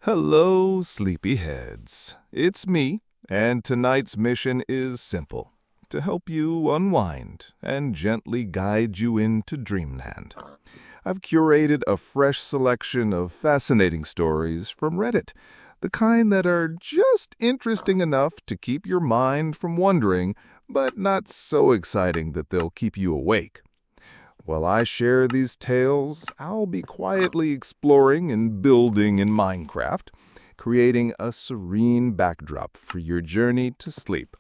Hello, sleepyheads. It's me, and tonight's mission is simple: to help you unwind and gently guide you into dreamland. I've curated a fresh selection of fascinating stories from Reddit, the kind that are just interesting enough to keep your mind from wandering, but not so exciting that they'll keep you awake. While I share these tales, I'll be quietly exploring and building in Minecraft, creating a serene backdrop for your journey to sleep.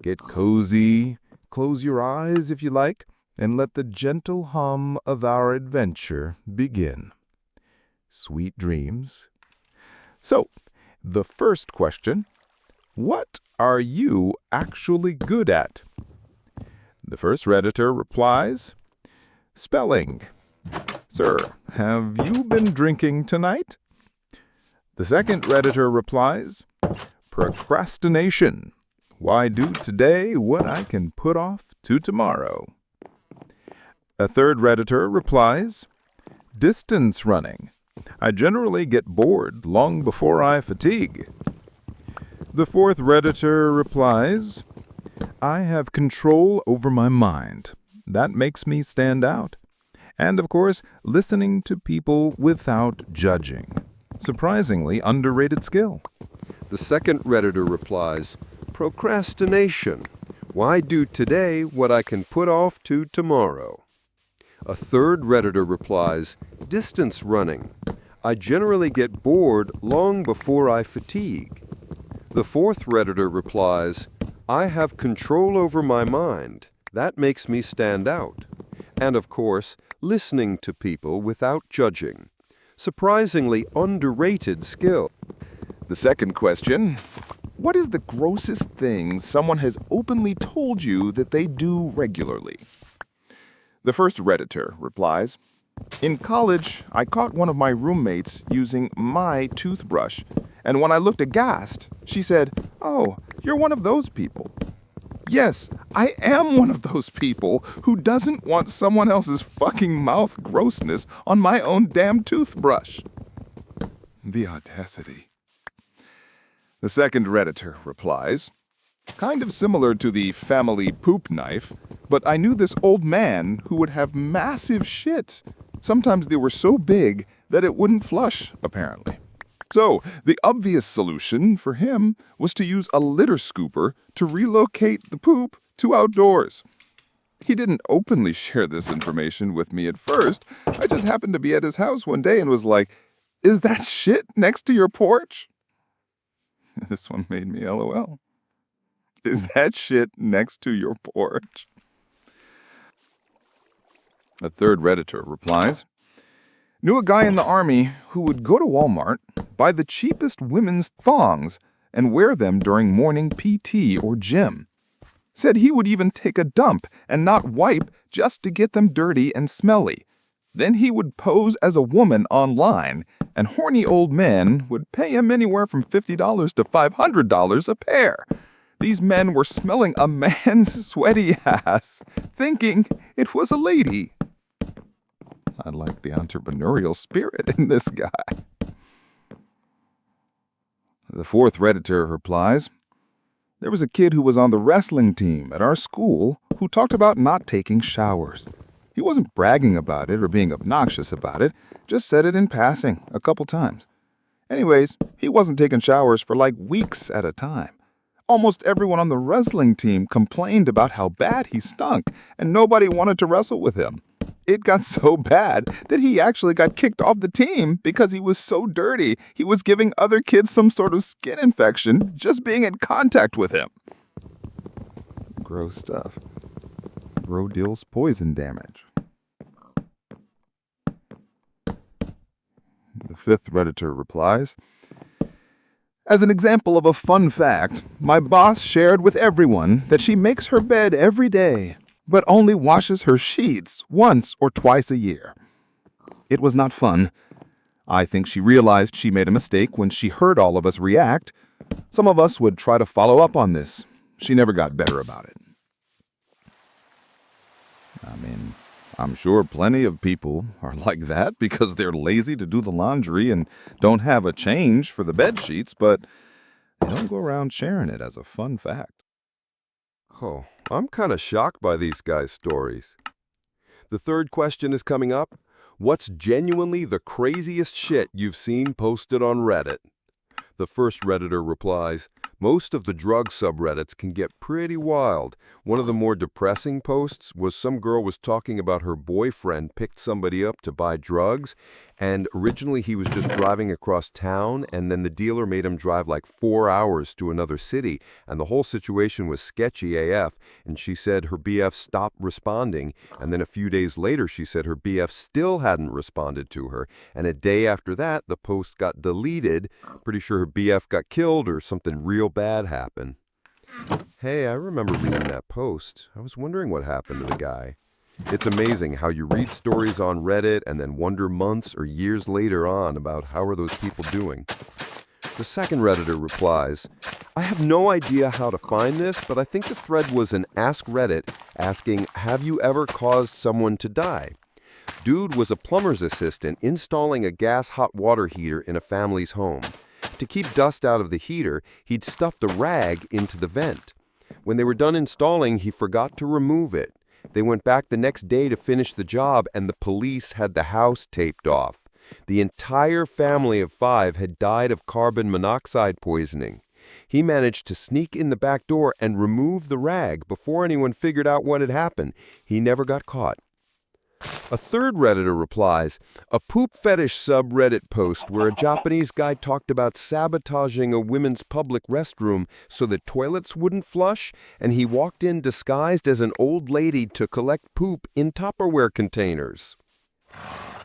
Get cozy, close your eyes if you like, and let the gentle hum of our adventure begin. Sweet dreams. So, the first question: what are you actually good at? The first Redditor replies, spelling. Sir, have you been drinking tonight? The second Redditor replies, procrastination. Why do today what I can put off to tomorrow? A third Redditor replies, distance running. I generally get bored long before I fatigue. The fourth Redditor replies, I have control over my mind. That makes me stand out. And, of course, listening to people without judging. Surprisingly underrated skill. The second Redditor replies, procrastination. Why do today what I can put off to tomorrow? A third Redditor replies, distance running. I generally get bored long before I fatigue. The fourth Redditor replies, I have control over my mind. That makes me stand out. And of course, listening to people without judging. Surprisingly underrated skill. The second question: what is the grossest thing someone has openly told you that they do regularly? The first Redditor replies, in college, I caught one of my roommates using my toothbrush, and when I looked aghast, she said, oh, you're one of those people. Yes, I am one of those people who doesn't want someone else's fucking mouth grossness on my own damn toothbrush. The audacity. The second Redditor replies, kind of similar to the family poop knife, but I knew this old man who would have massive shit. Sometimes they were so big that it wouldn't flush, apparently. So, the obvious solution for him was to use a litter scooper to relocate the poop to outdoors. He didn't openly share this information with me at first. I just happened to be at his house one day and was like, is that shit next to your porch? This one made me LOL. Is that shit next to your porch? A third Redditor replies, knew a guy in the army who would go to Walmart, buy the cheapest women's thongs, and wear them during morning PT or gym. Said he would even take a dump and not wipe just to get them dirty and smelly. Then he would pose as a woman online, and horny old men would pay him anywhere from $50 to $500 a pair. These men were smelling a man's sweaty ass, thinking it was a lady. I like the entrepreneurial spirit in this guy. The fourth Redditor replies, there was a kid who was on the wrestling team at our school who talked about not taking showers. He wasn't bragging about it or being obnoxious about it, just said it in passing a couple times. Anyways, he wasn't taking showers for like weeks at a time. Almost everyone on the wrestling team complained about how bad he stunk, and nobody wanted to wrestle with him. It got so bad that he actually got kicked off the team because he was so dirty he was giving other kids some sort of skin infection just being in contact with him. Gross stuff. Bro deals poison damage. The fifth Redditor replies, as an example of a fun fact, my boss shared with everyone that she makes her bed every day, but only washes her sheets once or twice a year. It was not fun. I think she realized she made a mistake when she heard all of us react. Some of us would try to follow up on this. She never got better about it. I mean, I'm sure plenty of people are like that because they're lazy to do the laundry and don't have a change for the bed sheets, but they don't go around sharing it as a fun fact. Oh, I'm kind of shocked by these guys' stories. The third question is coming up. What's genuinely the craziest shit you've seen posted on Reddit? The first Redditor replies, most of the drug subreddits can get pretty wild. One of the more depressing posts was some girl was talking about her boyfriend picked somebody up to buy drugs, and originally he was just driving across town, and then the dealer made him drive like 4 hours to another city, and the whole situation was sketchy AF, and she said her BF stopped responding, and then a few days later she said her BF still hadn't responded to her, and a day after that the post got deleted. Pretty sure her BF got killed or something real bad happened. Hey, I remember reading that post. I was wondering what happened to the guy. It's amazing how you read stories on Reddit and then wonder months or years later on about how are those people doing. The second Redditor replies, I have no idea how to find this, but I think the thread was an Ask Reddit asking, have you ever caused someone to die? Dude was a plumber's assistant installing a gas hot water heater in a family's home. To keep dust out of the heater, he'd stuffed a rag into the vent. When they were done installing, he forgot to remove it. They went back the next day to finish the job, and the police had the house taped off. The entire family of 5 had died of carbon monoxide poisoning. He managed to sneak in the back door and remove the rag before anyone figured out what had happened. He never got caught. A third Redditor replies, a poop fetish subreddit post where a Japanese guy talked about sabotaging a women's public restroom so that toilets wouldn't flush, and he walked in disguised as an old lady to collect poop in Tupperware containers.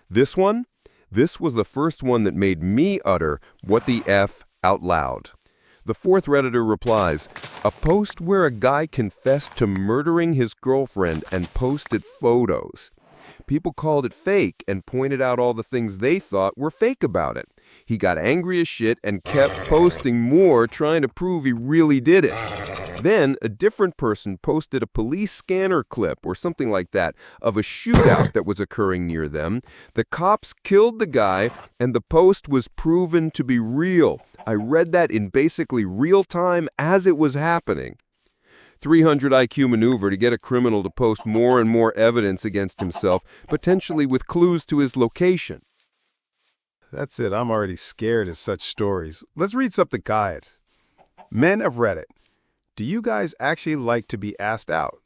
This one? This was the first one that made me utter, what the F, out loud. The fourth Redditor replies, a post where a guy confessed to murdering his girlfriend and posted photos. People called it fake and pointed out all the things they thought were fake about it. He got angry as shit and kept posting more, trying to prove he really did it. Then a different person posted a police scanner clip or something like that of a shootout that was occurring near them. The cops killed the guy and the post was proven to be real. I read that in basically real time as it was happening. 300 IQ maneuver to get a criminal to post more and more evidence against himself, potentially with clues to his location. That's it. I'm already scared of such stories. Let's read something guide. Men of Reddit, do you guys actually like to be asked out?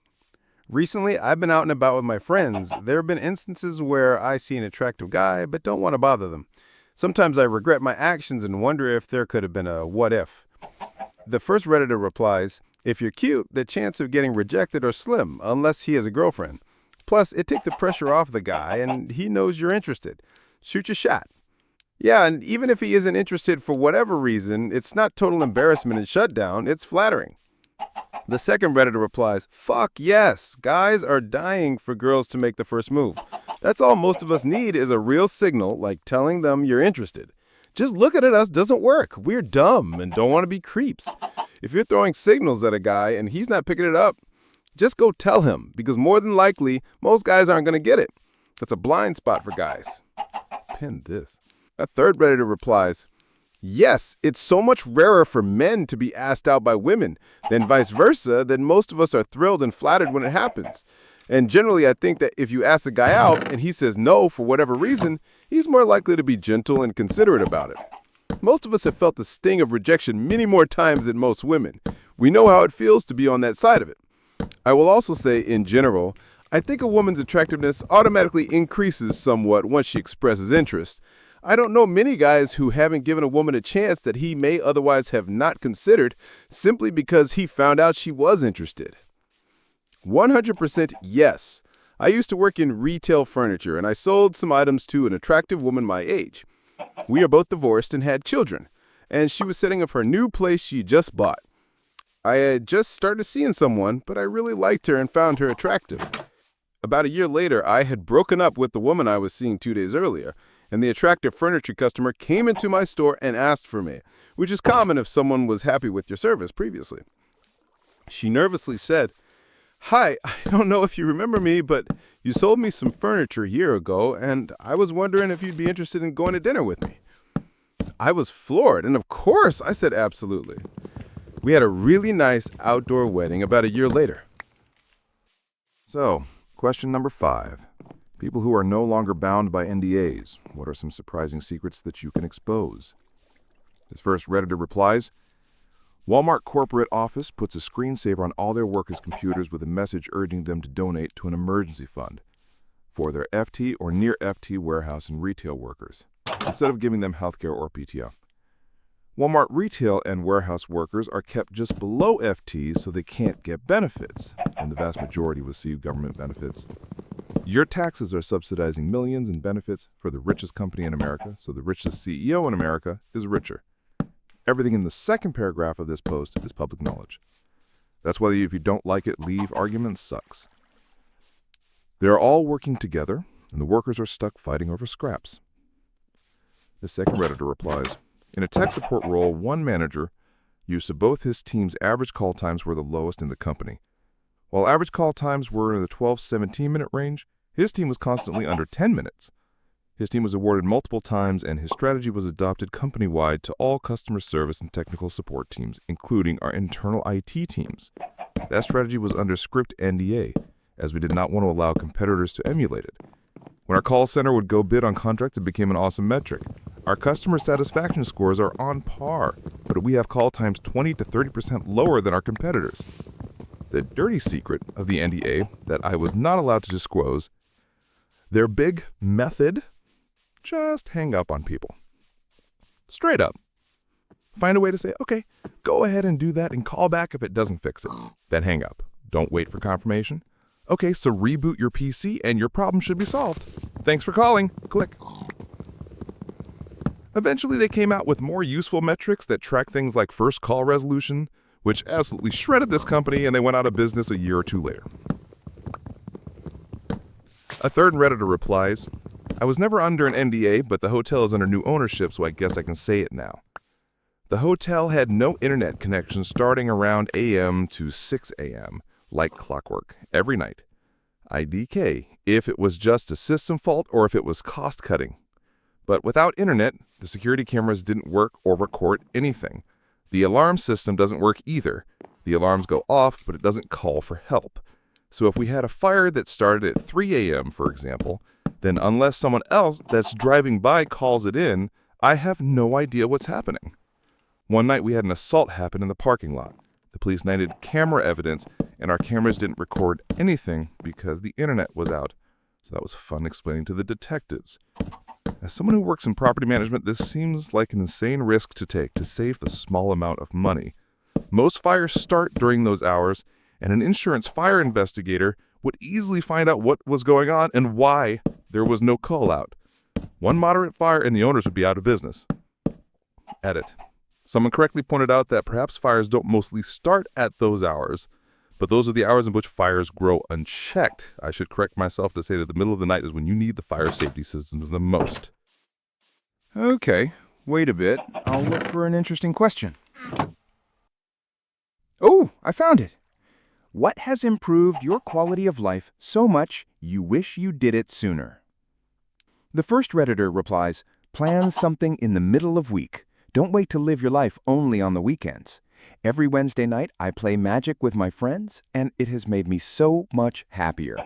Recently, I've been out and about with my friends. There have been instances where I see an attractive guy but don't want to bother them. Sometimes I regret my actions and wonder if there could have been a what if. The first Redditor replies, if you're cute, the chance of getting rejected are slim, unless he has a girlfriend. Plus, it takes the pressure off the guy, and he knows you're interested. Shoot your shot. Yeah, and even if he isn't interested for whatever reason, it's not total embarrassment and shutdown, it's flattering. The second Redditor replies, fuck yes, guys are dying for girls to make the first move. That's all most of us need is a real signal, like telling them you're interested. Just looking at us doesn't work. We're dumb and don't want to be creeps. If you're throwing signals at a guy and he's not picking it up, just go tell him, because more than likely, most guys aren't going to get it. That's a blind spot for guys. Pin this. A third Redditor replies, yes, it's so much rarer for men to be asked out by women than vice versa, that most of us are thrilled and flattered when it happens. And generally, I think that if you ask a guy out and he says no for whatever reason, he's more likely to be gentle and considerate about it. Most of us have felt the sting of rejection many more times than most women. We know how it feels to be on that side of it. I will also say, in general, I think a woman's attractiveness automatically increases somewhat once she expresses interest. I don't know many guys who haven't given a woman a chance that he may otherwise have not considered simply because he found out she was interested. 100% yes. I used to work in retail furniture, and I sold some items to an attractive woman my age. We are both divorced and had children, and she was setting up her new place she just bought. I had just started seeing someone, but I really liked her and found her attractive. About a year later, I had broken up with the woman I was seeing 2 days earlier, and the attractive furniture customer came into my store and asked for me, which is common if someone was happy with your service previously. She nervously said, Hi, I don't know if you remember me, but you sold me some furniture a year ago, and I was wondering if you'd be interested in going to dinner with me. I was floored, and of course I said absolutely. We had a really nice outdoor wedding about a year later. So, question number 5. People who are no longer bound by NDAs. What are some surprising secrets that you can expose? This first Redditor replies, Walmart corporate office puts a screensaver on all their workers' computers with a message urging them to donate to an emergency fund for their FT or near FT warehouse and retail workers, instead of giving them healthcare or PTO. Walmart retail and warehouse workers are kept just below FT so they can't get benefits, and the vast majority receive government benefits. Your taxes are subsidizing millions in benefits for the richest company in America, so the richest CEO in America is richer. Everything in the second paragraph of this post is public knowledge. That's why if you don't like it, leave argument sucks. They're all working together, and the workers are stuck fighting over scraps. The second Redditor replies, in a tech support role, one manager used to both his team's average call times were the lowest in the company. While average call times were in the 12-17 minute range, his team was constantly under 10 minutes. His team was awarded multiple times, and his strategy was adopted company-wide to all customer service and technical support teams, including our internal IT teams. That strategy was under strict NDA, as we did not want to allow competitors to emulate it. When our call center would go bid on contracts, it became an awesome metric. Our customer satisfaction scores are on par, but we have call times 20 to 30% lower than our competitors. The dirty secret of the NDA that I was not allowed to disclose, their big method, just hang up on people. Straight up. Find a way to say, okay, go ahead and do that and call back if it doesn't fix it. Then hang up. Don't wait for confirmation. Okay, so reboot your PC and your problem should be solved. Thanks for calling. Click. Eventually, they came out with more useful metrics that track things like first call resolution, which absolutely shredded this company, and they went out of business a year or two later. A third Redditor replies, I was never under an NDA, but the hotel is under new ownership, so I guess I can say it now. The hotel had no internet connection starting around AM to 6 AM, like clockwork, every night. IDK, if it was just a system fault or if it was cost-cutting. But without internet, the security cameras didn't work or record anything. The alarm system doesn't work either. The alarms go off, but it doesn't call for help. So if we had a fire that started at 3 AM, for example, then unless someone else that's driving by calls it in, I have no idea what's happening. One night we had an assault happen in the parking lot. The police needed camera evidence, and our cameras didn't record anything because the internet was out. So that was fun explaining to the detectives. As someone who works in property management, this seems like an insane risk to take to save the small amount of money. Most fires start during those hours, and an insurance fire investigator would easily find out what was going on and why there was no call out. One moderate fire and the owners would be out of business. Edit. Someone correctly pointed out that perhaps fires don't mostly start at those hours, but those are the hours in which fires grow unchecked. I should correct myself to say that the middle of the night is when you need the fire safety systems the most. Okay, wait a bit. I'll look for an interesting question. Oh, I found it. What has improved your quality of life so much you wish you did it sooner? The first Redditor replies, plan something in the middle of week. Don't wait to live your life only on the weekends. Every Wednesday night, I play Magic with my friends, and it has made me so much happier.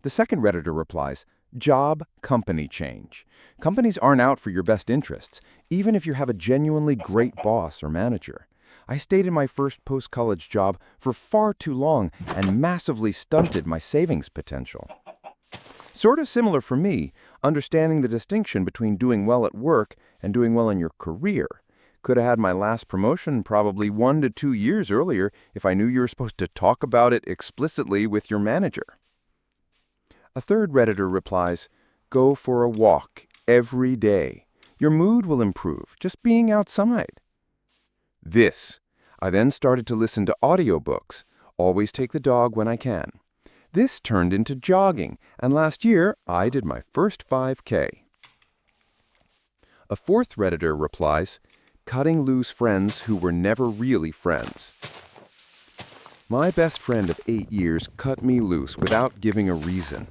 The second Redditor replies, job company change. Companies aren't out for your best interests, even if you have a genuinely great boss or manager. I stayed in my first post-college job for far too long and massively stunted my savings potential. Sort of similar for me, understanding the distinction between doing well at work and doing well in your career. Could have had my last promotion probably 1 to 2 years earlier if I knew you were supposed to talk about it explicitly with your manager. A third Redditor replies, go for a walk every day. Your mood will improve just being outside. I then started to listen to audiobooks. Always take the dog when I can. This turned into jogging, and last year I did my first 5K. A fourth Redditor replies, cutting loose friends who were never really friends. My best friend of 8 years cut me loose without giving a reason.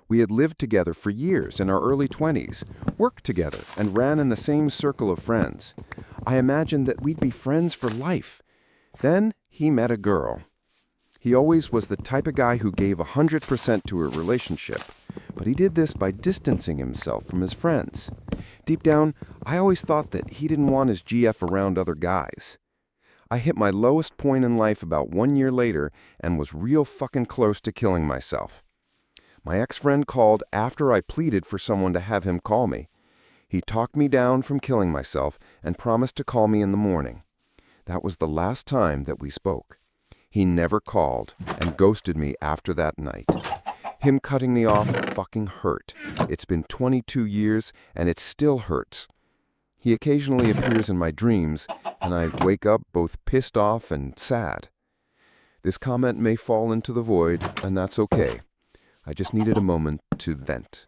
We had lived together for years in our early 20s, worked together, and ran in the same circle of friends. I imagined that we'd be friends for life. Then he met a girl. He always was the type of guy who gave 100% to a relationship, but he did this by distancing himself from his friends. Deep down, I always thought that he didn't want his GF around other guys. I hit my lowest point in life about 1 year later and was real fucking close to killing myself. My ex-friend called after I pleaded for someone to have him call me. He talked me down from killing myself and promised to call me in the morning. That was the last time that we spoke. He never called and ghosted me after that night. Him cutting me off fucking hurt. It's been 22 years and it still hurts. He occasionally appears in my dreams, and I wake up both pissed off and sad. This comment may fall into the void, and that's okay. I just needed a moment to vent.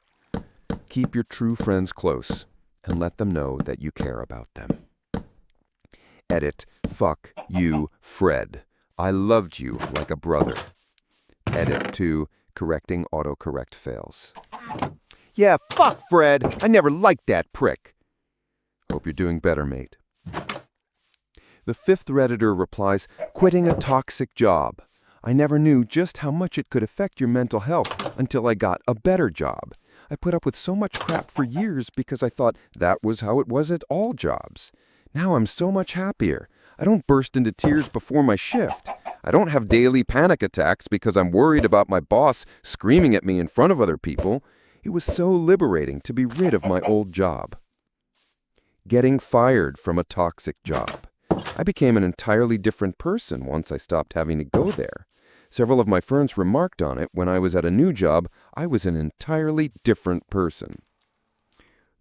Keep your true friends close, and let them know that you care about them. Edit, fuck you, Fred. I loved you like a brother. Edit to correcting autocorrect fails. Yeah, fuck Fred. I never liked that prick. Hope you're doing better, mate. The fifth Redditor replies, quitting a toxic job. I never knew just how much it could affect your mental health until I got a better job. I put up with so much crap for years because I thought that was how it was at all jobs. Now I'm so much happier. I don't burst into tears before my shift. I don't have daily panic attacks because I'm worried about my boss screaming at me in front of other people. It was so liberating to be rid of my old job. Getting fired from a toxic job. I became an entirely different person once I stopped having to go there. Several of my friends remarked on it when I was at a new job. I was an entirely different person.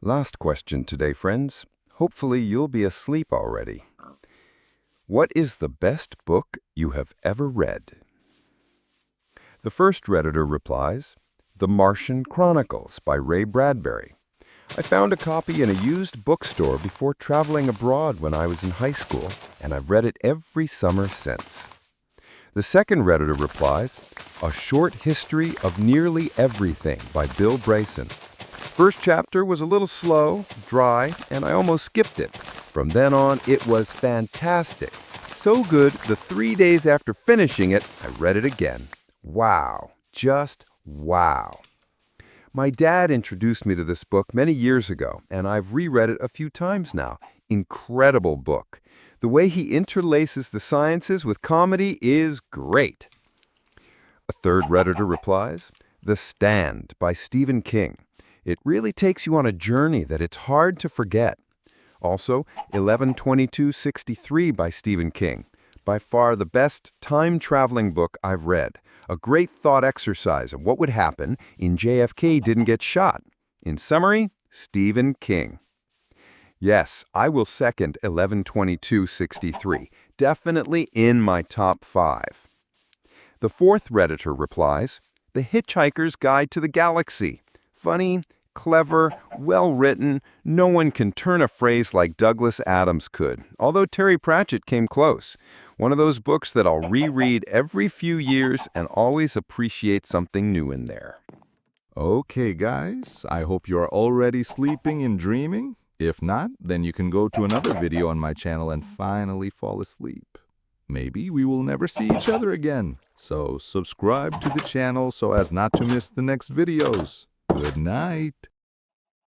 Last question today, friends. Hopefully you'll be asleep already. What is the best book you have ever read? The first Redditor replies, The Martian Chronicles by Ray Bradbury. I found a copy in a used bookstore before traveling abroad when I was in high school, and I've read it every summer since. The second Redditor replies, A Short History of Nearly Everything by Bill Bryson. First chapter was a little slow, dry, and I almost skipped it. From then on, it was fantastic. So good, the 3 days after finishing it, I read it again. Wow. Just wow. My dad introduced me to this book many years ago, and I've reread it a few times now. Incredible book. The way he interlaces the sciences with comedy is great. A third Redditor replies, The Stand by Stephen King. It really takes you on a journey that it's hard to forget. Also, 11/22/63 by Stephen King. By far the best time-traveling book I've read. A great thought exercise of what would happen in JFK didn't get shot. In summary, Stephen King. Yes, I will second 11/22/63. Definitely in my top 5. The fourth Redditor replies, The Hitchhiker's Guide to the Galaxy. Funny, clever, well-written. No one can turn a phrase like Douglas Adams could, although Terry Pratchett came close. One of those books that I'll reread every few years and always appreciate something new in there. Okay, guys, I hope you are already sleeping and dreaming. If not, then you can go to another video on my channel and finally fall asleep. Maybe we will never see each other again. So subscribe to the channel so as not to miss the next videos. Good night.